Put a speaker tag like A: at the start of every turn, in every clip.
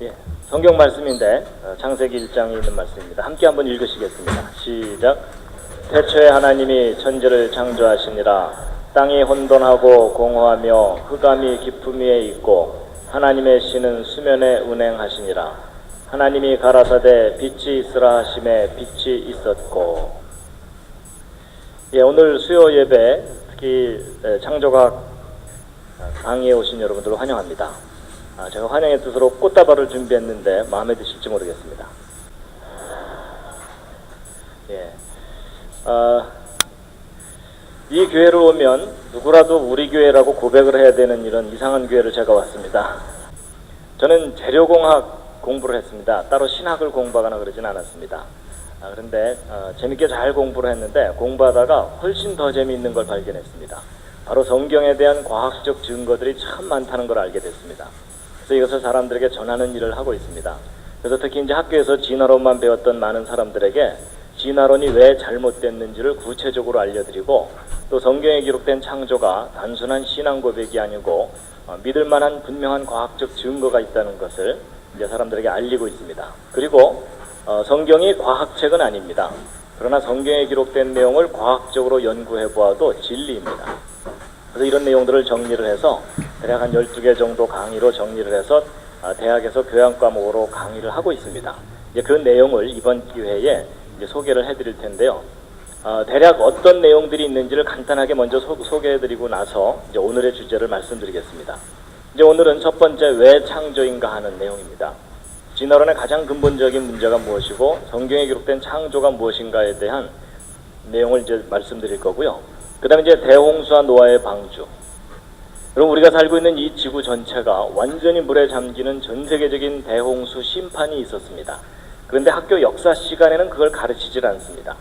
A: 예, 성경 말씀인데 창세기 1장에 있는 말씀입니다. 함께 한번 읽으시겠습니다. 시작. 태초에 하나님이 천지를 창조하시니라. 땅이 혼돈하고 공허하며 흑암이 깊음 위에 있고 하나님의 신은 수면에 운행하시니라. 하나님이 가라사대 빛이 있으라 하심에 빛이 있었고. 예, 오늘 수요 예배 특히 창조과학 강의에 오신 여러분들을 환영합니다. 제가 환영의 뜻으로 꽃다발을 준비했는데 마음에 드실지 모르겠습니다. 예, 이 교회를 오면 누구라도 우리 교회라고 고백을 해야 되는 이런 이상한 교회를 제가 왔습니다. 저는 재료공학 공부를 했습니다. 따로 신학을 공부하거나 그러진 않았습니다. 그런데 재밌게 잘 공부를 했는데 공부하다가 훨씬 더 재미있는 걸 발견했습니다. 바로 성경에 대한 과학적 증거들이 참 많다는 걸 알게 됐습니다. 그래서 이것을 사람들에게 전하는 일을 하고 있습니다. 그래서 특히 이제 학교에서 진화론만 배웠던 많은 사람들에게 진화론이 왜 잘못됐는지를 구체적으로 알려드리고, 또 성경에 기록된 창조가 단순한 신앙 고백이 아니고 믿을 만한 분명한 과학적 증거가 있다는 것을 이제 사람들에게 알리고 있습니다. 그리고 성경이 과학책은 아닙니다. 그러나 성경에 기록된 내용을 과학적으로 연구해 보아도 진리입니다. 그래서 이런 내용들을 정리를 해서 대략 한 12개 정도 강의로 정리를 해서 대학에서 교양 과목으로 강의를 하고 있습니다. 이제 그 내용을 이번 기회에 이제 소개를 해드릴 텐데요. 대략 어떤 내용들이 있는지를 간단하게 먼저 소개해드리고 나서 이제 오늘의 주제를 말씀드리겠습니다. 이제 오늘은 첫 번째 왜 창조인가 하는 내용입니다. 진화론의 가장 근본적인 문제가 무엇이고 성경에 기록된 창조가 무엇인가에 대한 내용을 이제 말씀드릴 거고요. 그 다음에 이제 대홍수와 노아의 방주. 여러분, 우리가 살고 있는 이 지구 전체가 완전히 물에 잠기는 전 세계적인 대홍수 심판이 있었습니다. 그런데 학교 역사 시간에는 그걸 가르치질 않습니다.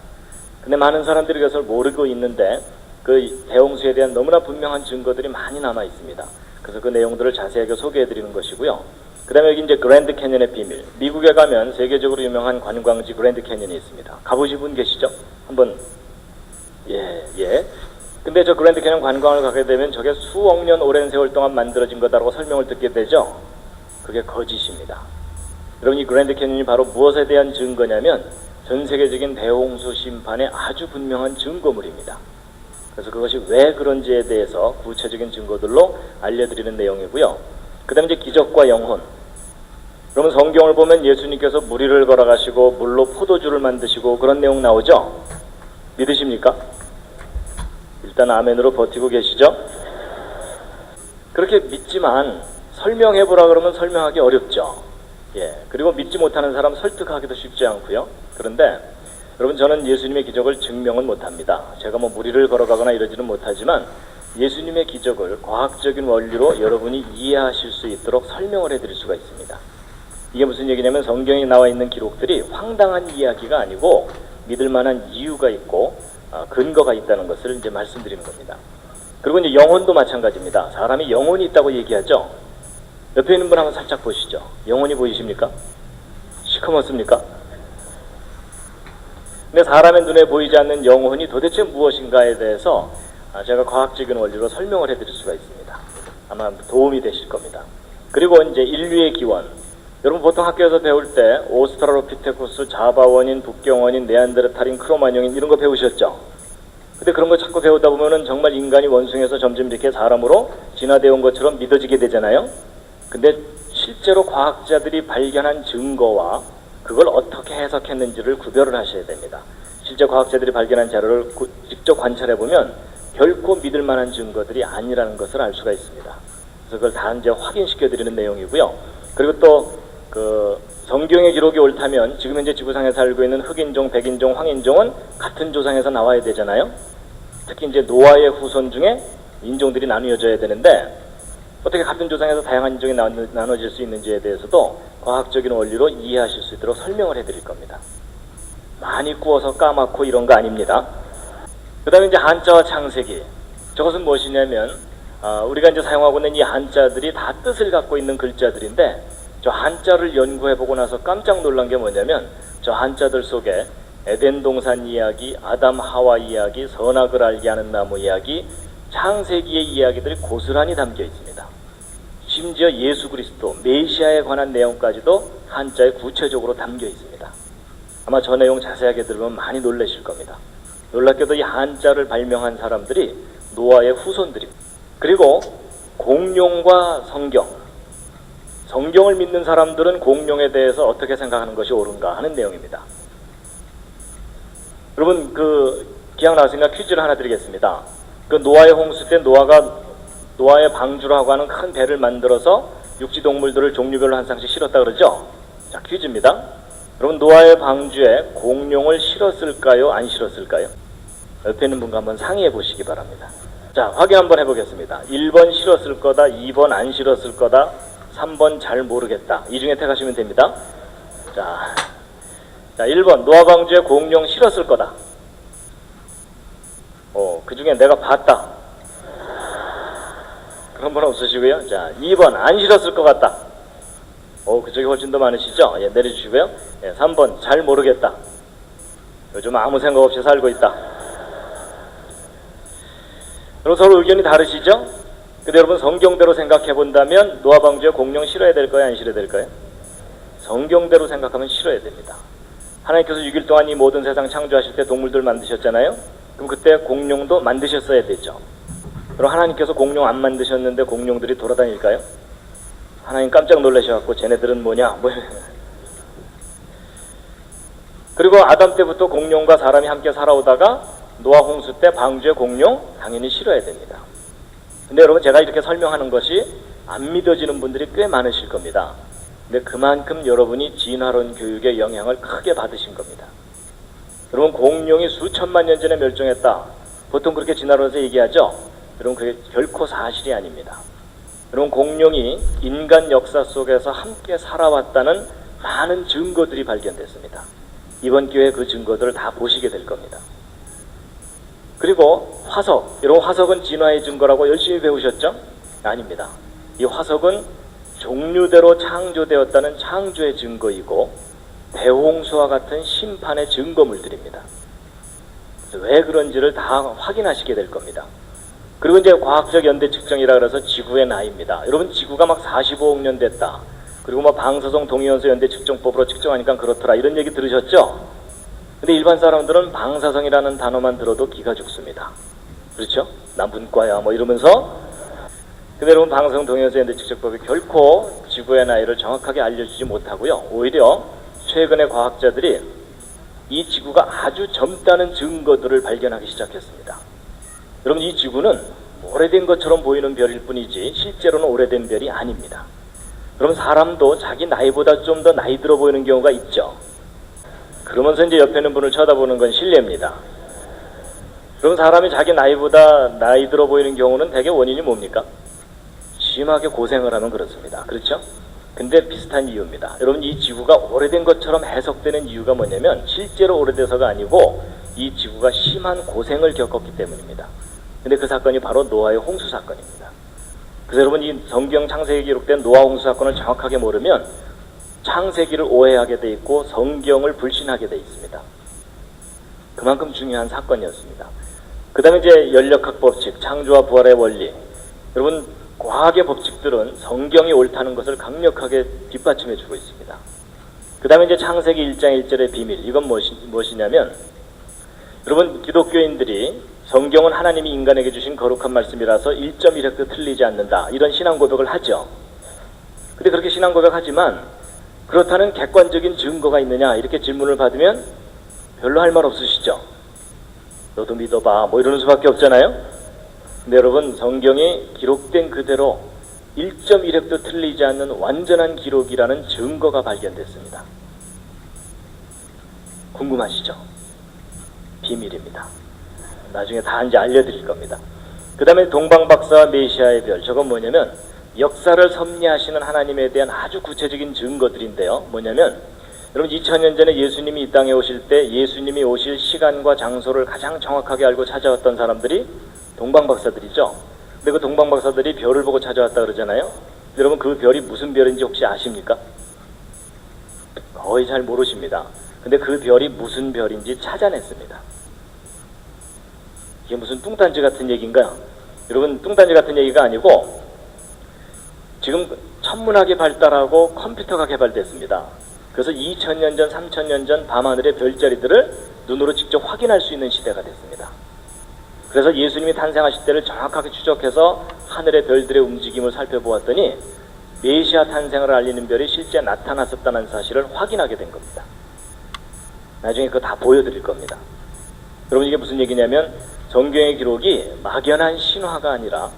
A: 근데 많은 사람들이 그것을 모르고 있는데 그 대홍수에 대한 너무나 분명한 증거들이 많이 남아 있습니다. 그래서 그 내용들을 자세하게 소개해 드리는 것이고요. 그 다음에 여기 이제 그랜드 캐년의 비밀. 미국에 가면 세계적으로 유명한 관광지 그랜드 캐년이 있습니다. 가보신 분 계시죠? 한번. 예. 근데 저 그랜드 캐년 관광을 가게 되면 저게 수억 년 오랜 세월 동안 만들어진 거다라고 설명을 듣게 되죠. 그게 거짓입니다. 여러분, 이 그랜드 캐년이 바로 무엇에 대한 증거냐면 전 세계적인 대홍수 심판의 아주 분명한 증거물입니다. 그래서 그것이 왜 그런지에 대해서 구체적인 증거들로 알려드리는 내용이고요. 그 다음에 이제 기적과 영혼. 여러분, 성경을 보면 예수님께서 무리를 걸어가시고 물로 포도주를 만드시고 그런 내용 나오죠? 믿으십니까? 일단 아멘으로 버티고 계시죠? 그렇게 믿지만 설명해보라 그러면 설명하기 어렵죠. 예. 그리고 믿지 못하는 사람 설득하기도 쉽지 않고요. 그런데 여러분, 저는 예수님의 기적을 증명은 못합니다. 제가 뭐 무리를 걸어가거나 이러지는 못하지만 예수님의 기적을 과학적인 원리로 여러분이 이해하실 수 있도록 설명을 해드릴 수가 있습니다. 이게 무슨 얘기냐면 성경에 나와 있는 기록들이 황당한 이야기가 아니고 믿을 만한 이유가 있고 근거가 있다는 것을 이제 말씀드리는 겁니다. 그리고 이제 영혼도 마찬가지입니다. 사람이 영혼이 있다고 얘기하죠. 옆에 있는 분 한번 살짝 보시죠. 영혼이 보이십니까? 시커멓습니까? 근데 사람의 눈에 보이지 않는 영혼이 도대체 무엇인가에 대해서 제가 과학적인 원리로 설명을 해드릴 수가 있습니다. 아마 도움이 되실 겁니다. 그리고 이제 인류의 기원. 여러분, 보통 학교에서 배울 때 오스트랄로피테쿠스, 자바원인, 북경원인, 네안데르탈인, 크로마뇽인 이런 거 배우셨죠? 근데 그런 거 자꾸 배우다 보면은 정말 인간이 원숭이에서 점점 이렇게 사람으로 진화되어 온 것처럼 믿어지게 되잖아요. 근데 실제로 과학자들이 발견한 증거와 그걸 어떻게 해석했는지를 구별을 하셔야 됩니다. 실제 과학자들이 발견한 자료를 직접 관찰해 보면 결코 믿을 만한 증거들이 아니라는 것을 알 수가 있습니다. 그래서 그걸 다 이제 확인시켜 드리는 내용이고요. 그리고 또 성경의 기록이 옳다면 지금 현재 지구상에 살고 있는 흑인종, 백인종, 황인종은 같은 조상에서 나와야 되잖아요. 특히 이제 노아의 후손 중에 인종들이 나뉘어져야 되는데 어떻게 같은 조상에서 다양한 인종이 나눠질 수 있는지에 대해서도 과학적인 원리로 이해하실 수 있도록 설명을 해드릴 겁니다. 많이 구워서 까맣고 이런 거 아닙니다. 그 다음에 이제 한자와 창세기. 저것은 무엇이냐면 우리가 이제 사용하고 있는 이 한자들이 다 뜻을 갖고 있는 글자들인데 저 한자를 연구해보고 나서 깜짝 놀란 게 뭐냐면 저 한자들 속에 에덴 동산 이야기, 아담 하와 이야기, 선악을 알게 하는 나무 이야기, 창세기의 이야기들이 고스란히 담겨 있습니다. 심지어 예수 그리스도 메시아에 관한 내용까지도 한자에 구체적으로 담겨 있습니다. 아마 저 내용 자세하게 들으면 많이 놀라실 겁니다. 놀랍게도 이 한자를 발명한 사람들이 노아의 후손들입니다. 그리고 공룡과 성경을 믿는 사람들은 공룡에 대해서 어떻게 생각하는 것이 옳은가 하는 내용입니다. 여러분 기왕 나왔으니까 퀴즈를 하나 드리겠습니다. 노아의 홍수 때 노아의 방주라고 하는 큰 배를 만들어서 육지 동물들을 종류별로 한 쌍씩 실었다 그러죠? 자, 퀴즈입니다. 여러분, 노아의 방주에 공룡을 실었을까요? 안 실었을까요? 옆에 있는 분과 한번 상의해 보시기 바랍니다. 자, 확인 한번 해보겠습니다. 1번 실었을 거다, 2번 안 실었을 거다, 3번 잘 모르겠다. 이 중에 택하시면 됩니다. 자, 1번 노아 방주에 공룡 실었을 거다. 그 중에 내가 봤다. 그런 분 없으시고요. 자, 2번 안 실었을 것 같다. 그쪽이 훨씬 더 많으시죠? 예, 내려주시고요. 예, 3번 잘 모르겠다. 요즘 아무 생각 없이 살고 있다. 그럼 서로 의견이 다르시죠? 근데 여러분, 성경대로 생각해 본다면 노아 방주에 공룡 실어야 될까요? 안 실어야 될까요? 성경대로 생각하면 실어야 됩니다. 하나님께서 6일 동안 이 모든 세상 창조하실 때 동물들 만드셨잖아요? 그럼 그때 공룡도 만드셨어야 됐죠. 그럼 하나님께서 공룡 안 만드셨는데 공룡들이 돌아다닐까요? 하나님 깜짝 놀라셔갖고 쟤네들은 뭐냐? 그리고 아담 때부터 공룡과 사람이 함께 살아오다가 노아 홍수 때 방주에 공룡 당연히 실어야 됩니다. 근데 여러분, 제가 이렇게 설명하는 것이 안 믿어지는 분들이 꽤 많으실 겁니다. 근데 그만큼 여러분이 진화론 교육의 영향을 크게 받으신 겁니다. 여러분, 공룡이 수천만 년 전에 멸종했다. 보통 그렇게 진화론에서 얘기하죠? 여러분, 그게 결코 사실이 아닙니다. 여러분, 공룡이 인간 역사 속에서 함께 살아왔다는 많은 증거들이 발견됐습니다. 이번 기회에 그 증거들을 다 보시게 될 겁니다. 그리고 화석, 여러분, 화석은 진화의 증거라고 열심히 배우셨죠? 아닙니다. 이 화석은 종류대로 창조되었다는 창조의 증거이고 대홍수와 같은 심판의 증거물들입니다. 왜 그런지를 다 확인하시게 될 겁니다. 그리고 이제 과학적 연대 측정이라 그래서 지구의 나이입니다. 여러분, 지구가 막 45억 년 됐다. 그리고 뭐 방사성 동위원소 연대 측정법으로 측정하니까 그렇더라. 이런 얘기 들으셨죠? 근데 일반 사람들은 방사성이라는 단어만 들어도 기가 죽습니다. 그렇죠? 난 문과야 뭐 이러면서. 근데 여러분, 방사성 동위원소 연대 측정법이 결코 지구의 나이를 정확하게 알려주지 못하고요. 오히려 최근에 과학자들이 이 지구가 아주 젊다는 증거들을 발견하기 시작했습니다. 여러분, 이 지구는 오래된 것처럼 보이는 별일 뿐이지 실제로는 오래된 별이 아닙니다. 그럼 사람도 자기 나이보다 좀 더 나이 들어 보이는 경우가 있죠. 그러면서 이제 옆에 있는 분을 쳐다보는 건 실례입니다. 그럼 사람이 자기 나이보다 나이 들어 보이는 경우는 대개 원인이 뭡니까? 심하게 고생을 하면 그렇습니다. 그렇죠? 근데 비슷한 이유입니다. 여러분, 이 지구가 오래된 것처럼 해석되는 이유가 뭐냐면 실제로 오래돼서가 아니고 이 지구가 심한 고생을 겪었기 때문입니다. 근데 그 사건이 바로 노아의 홍수 사건입니다. 그래서 여러분, 이 성경 창세기에 기록된 노아 홍수 사건을 정확하게 모르면 창세기를 오해하게 돼 있고 성경을 불신하게 돼 있습니다. 그만큼 중요한 사건이었습니다. 그 다음에 이제 연력학 법칙, 창조와 부활의 원리. 여러분, 과학의 법칙들은 성경이 옳다는 것을 강력하게 뒷받침해 주고 있습니다. 그 다음에 이제 창세기 1장 1절의 비밀. 이건 무엇이냐면, 여러분, 기독교인들이 성경은 하나님이 인간에게 주신 거룩한 말씀이라서 1.1획도 틀리지 않는다. 이런 신앙 고백을 하죠. 근데 그렇게 신앙 고백하지만 그렇다는 객관적인 증거가 있느냐 이렇게 질문을 받으면 별로 할 말 없으시죠. 너도 믿어봐 뭐 이러는 수밖에 없잖아요. 근데 여러분, 성경이 기록된 그대로 1.1획도 틀리지 않는 완전한 기록이라는 증거가 발견됐습니다. 궁금하시죠? 비밀입니다. 나중에 다 이제 알려드릴 겁니다. 그 다음에 동방박사와 메시아의 별. 저건 뭐냐면 역사를 섭리하시는 하나님에 대한 아주 구체적인 증거들인데요. 뭐냐면 여러분, 2000년 전에 예수님이 이 땅에 오실 때 예수님이 오실 시간과 장소를 가장 정확하게 알고 찾아왔던 사람들이 동방박사들이죠. 근데 그 동방박사들이 별을 보고 찾아왔다 그러잖아요. 여러분, 그 별이 무슨 별인지 혹시 아십니까? 거의 잘 모르십니다. 근데 그 별이 무슨 별인지 찾아냈습니다. 이게 무슨 뚱딴지 같은 얘기인가요? 여러분, 뚱딴지 같은 얘기가 아니고 지금 천문학이 발달하고 컴퓨터가 개발됐습니다. 그래서 2000년 전, 3000년 전 밤하늘의 별자리들을 눈으로 직접 확인할 수 있는 시대가 됐습니다. 그래서 예수님이 탄생하실 때를 정확하게 추적해서 하늘의 별들의 움직임을 살펴보았더니 메시아 탄생을 알리는 별이 실제 나타났었다는 사실을 확인하게 된 겁니다. 나중에 그거 다 보여드릴 겁니다. 여러분, 이게 무슨 얘기냐면 성경의 기록이 막연한 신화가 아니라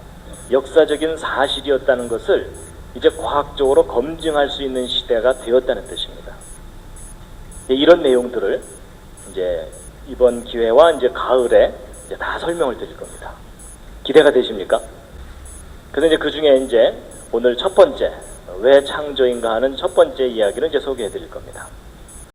A: 역사적인 사실이었다는 것을 이제 과학적으로 검증할 수 있는 시대가 되었다는 뜻입니다. 이런 내용들을 이제 이번 기회와 이제 가을에 이제 다 설명을 드릴 겁니다. 기대가 되십니까? 그래서 이제 그 중에 이제 오늘 첫 번째, 왜 창조인가 하는 첫 번째 이야기를 이제 소개해 드릴 겁니다.